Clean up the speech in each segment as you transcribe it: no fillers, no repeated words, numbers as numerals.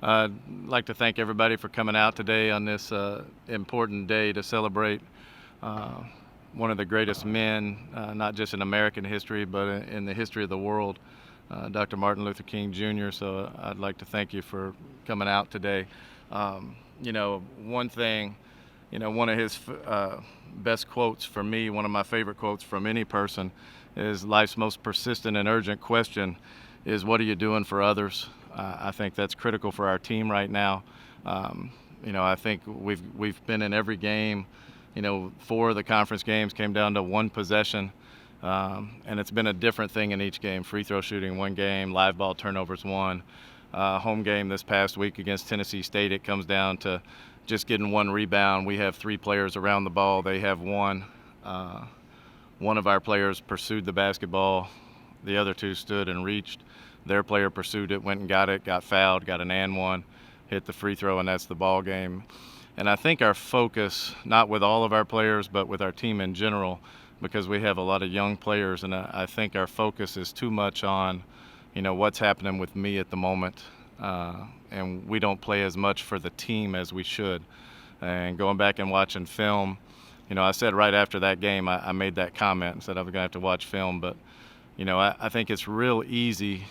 I'd like to thank everybody for coming out today on this important day to celebrate uh, one of the greatest men, not just in American history, but in the history of the world, Dr. Martin Luther King Jr. So I'd like to thank you for coming out today. One thing, one of his best quotes for me, one of my favorite quotes from any person, is life's most persistent and urgent question is, what are you doing for others? I think that's critical for our team right now. I think we've been in every game. 4 of the conference games came down to one possession, and it's been a different thing in each game. Free throw shooting one game, live ball turnovers one. Home game this past week against Tennessee State, it comes down to just getting one rebound. We have 3 players around the ball. They have one. One of our players pursued the basketball. The other 2 stood and reached. Their player pursued it, went and got it, got fouled, got an and one, hit the free throw, and that's the ball game. And I think our focus, not with all of our players, but with our team in general, because we have a lot of young players, and I think our focus is too much on, what's happening with me at the moment, and we don't play as much for the team as we should. And going back and watching film, I said right after that game, I made that comment and said I was going to have to watch film, but I think it's real easy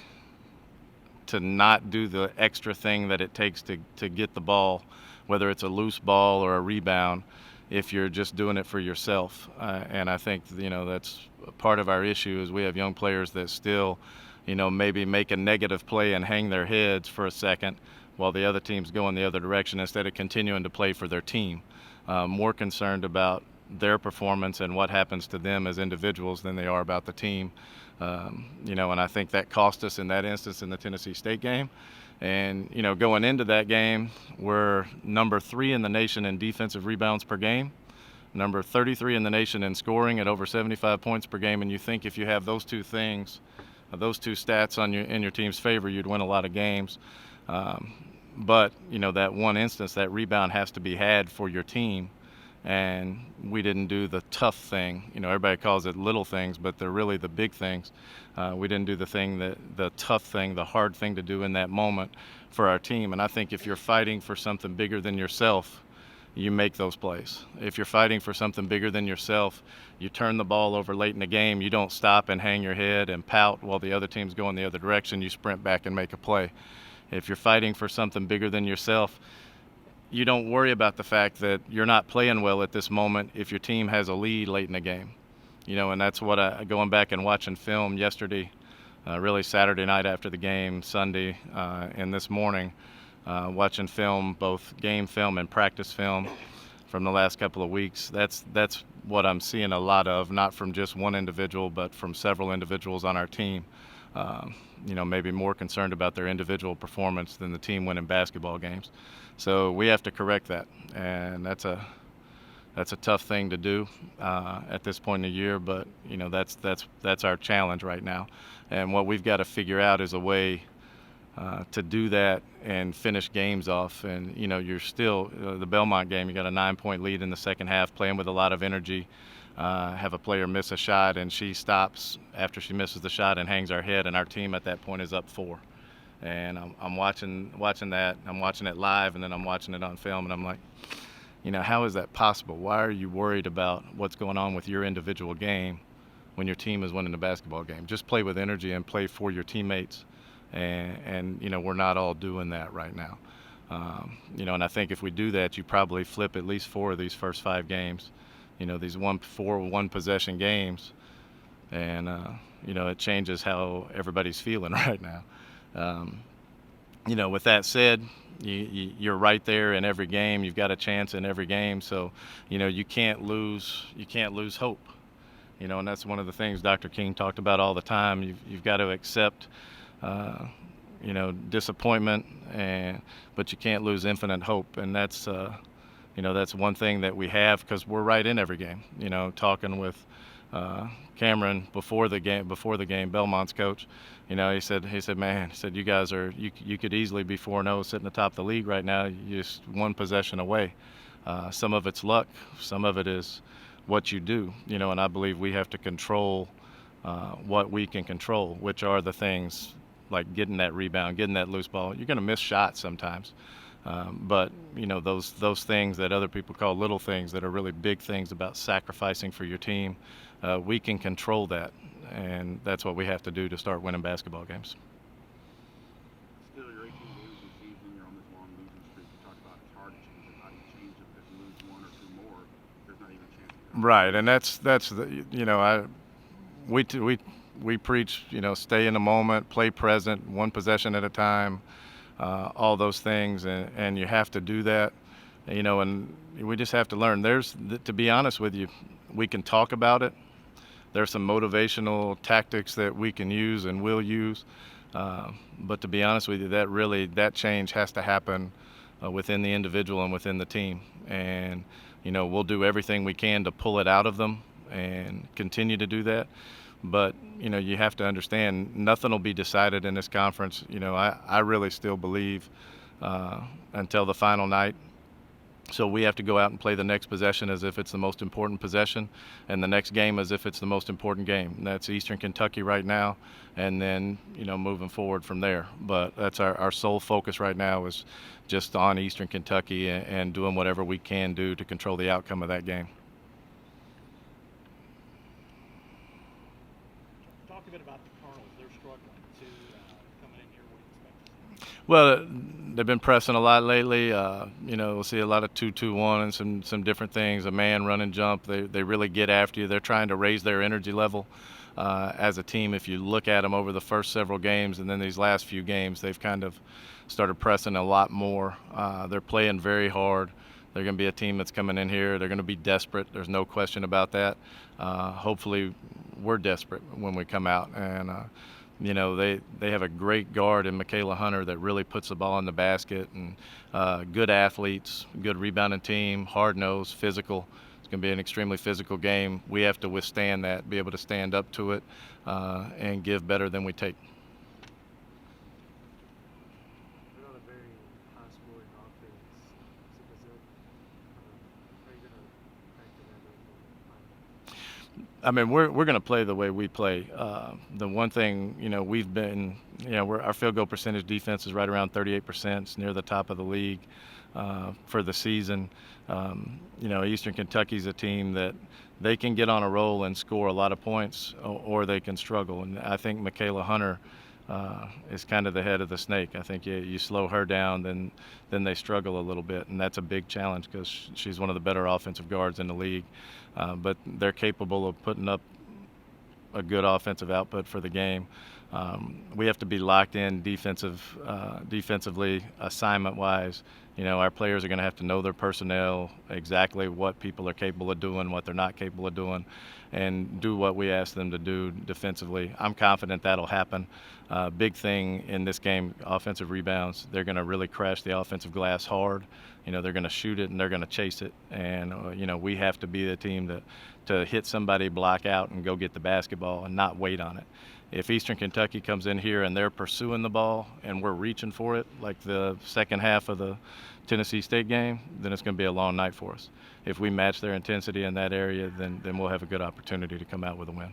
to not do the extra thing that it takes to get the ball, whether it's a loose ball or a rebound, if you're just doing it for yourself. And I think, that's part of our issue is we have young players that still, maybe make a negative play and hang their heads for a second while the other team's going the other direction instead of continuing to play for their team. More concerned about their performance and what happens to them as individuals than they are about the team. And I think that cost us in that instance in the Tennessee State game. And, going into that game, we're number 3 in the nation in defensive rebounds per game, number 33 in the nation in scoring at over 75 points per game. And you think if you have those 2 things, those 2 stats in your team's favor, you'd win a lot of games. But, that one instance, that rebound has to be had for your team. And we didn't do the tough thing. Everybody calls it little things, but they're really the big things. We didn't do the tough thing, the hard thing to do in that moment for our team. And I think if you're fighting for something bigger than yourself, you make those plays. If you're fighting for something bigger than yourself, you turn the ball over late in the game. You don't stop and hang your head and pout while the other team's going the other direction. You sprint back and make a play. If you're fighting for something bigger than yourself, you don't worry about the fact that you're not playing well at this moment if your team has a lead late in the game. And that's what going back and watching film yesterday, really Saturday night after the game, Sunday, and this morning, watching film, both game film and practice film from the last couple of weeks. That's what I'm seeing a lot of, not from just one individual, but from several individuals on our team. Maybe more concerned about their individual performance than the team winning basketball games. So we have to correct that, and that's a tough thing to do at this point in the year. But that's our challenge right now, and what we've got to figure out is a way to do that and finish games off. And you're still the Belmont game. You got a 9-point lead in the second half, playing with a lot of energy. Have a player miss a shot, and she stops after she misses the shot and hangs her head, and our team at that point is up 4. And I'm watching that. I'm watching it live, and then I'm watching it on film, and I'm like, how is that possible? Why are you worried about what's going on with your individual game when your team is winning the basketball game? Just play with energy and play for your teammates. And we're not all doing that right now. And I think if we do that, you probably flip at least 4 of these first 5 games. These 4 one-possession games, and it changes how everybody's feeling right now. With that said, you're right there in every game. You've got a chance in every game, so you can't lose hope. And that's one of the things Dr. King talked about all the time. You've got to accept disappointment, but you can't lose infinite hope, and that's that's one thing that we have because we're right in every game. Talking with Cameron before the game, Belmont's coach, he said, man, you guys you could easily be 4-0, sitting atop the league right now. You're just one possession away. Some of it's luck, some of it is what you do, and I believe we have to control what we can control, which are the things like getting that rebound, getting that loose ball. You're going to miss shots sometimes. But those things that other people call little things that are really big things about sacrificing for your team, we can control that, and that's what we have to do to start winning basketball games. Still, your 18 games this season, you're on this long losing streak. You talked about it's hard to change it. How do you change it if you lose one or two more? There's not even a chance. Right, and that's the we preach, stay in the moment, play present, one possession at a time, all those things, and you have to do that, and we just have to learn. To be honest with you, we can talk about it. There's some motivational tactics that we can use and will use, but to be honest with you, that change has to happen within the individual and within the team, and we'll do everything we can to pull it out of them and continue to do that. But you have to understand, nothing will be decided in this conference. I really still believe until the final night. So we have to go out and play the next possession as if it's the most important possession, and the next game as if it's the most important game. And that's Eastern Kentucky right now, and then moving forward from there. But that's our sole focus right now is just on Eastern Kentucky and doing whatever we can do to control the outcome of that game. Talk a bit about the Colonels. They're struggling too, coming in here. What do you expect to see? Well, they've been pressing a lot lately. We'll see a lot of 2-2-1 and some different things. A man, run and jump. They really get after you. They're trying to raise their energy level as a team. If you look at them over the first several games and then these last few games, they've kind of started pressing a lot more. They're playing very hard. They're going to be a team that's coming in here. They're going to be desperate. There's no question about that. Hopefully, we're desperate when we come out. And, they have a great guard in Michaela Hunter that really puts the ball in the basket, and good athletes, good rebounding team, hard-nosed, physical. It's going to be an extremely physical game. We have to withstand that, be able to stand up to it, and give better than we take. Not a very high-scoring offense. So how are you going to factor that in? I mean, we're going to play the way we play. The one thing, we've been, our field goal percentage defense is right around 38%. It's near the top of the league for the season. Eastern Kentucky's a team that they can get on a roll and score a lot of points, or they can struggle. And I think Michaela Hunter is kind of the head of the snake. I think you slow her down, then they struggle a little bit, and that's a big challenge because she's one of the better offensive guards in the league. But they're capable of putting up a good offensive output for the game. We have to be locked in defensively, assignment-wise. Our players are going to have to know their personnel, exactly what people are capable of doing, what they're not capable of doing, and do what we ask them to do defensively. I'm confident that'll happen. Big thing in this game, offensive rebounds. They're going to really crash the offensive glass hard. They're going to shoot it and they're going to chase it. And, we have to be the team to hit somebody, block out, and go get the basketball and not wait on it. If Eastern Kentucky comes in here and they're pursuing the ball and we're reaching for it, like the second half of the Tennessee State game, then it's going to be a long night for us. If we match their intensity in that area, then we'll have a good opportunity to come out with a win.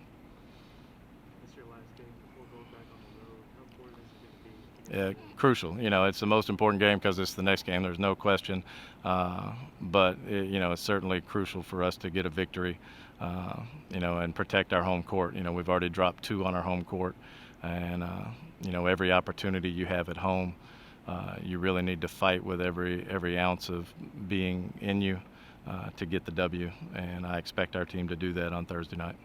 It's your last game before going back on the road. How important is it going to be? Yeah, crucial. It's the most important game because it's the next game. There's no question. But it's certainly crucial for us to get a victory, and protect our home court. We've already dropped 2 on our home court, and every opportunity you have at home, you really need to fight with every ounce of being in you to get the W. And I expect our team to do that on Thursday night.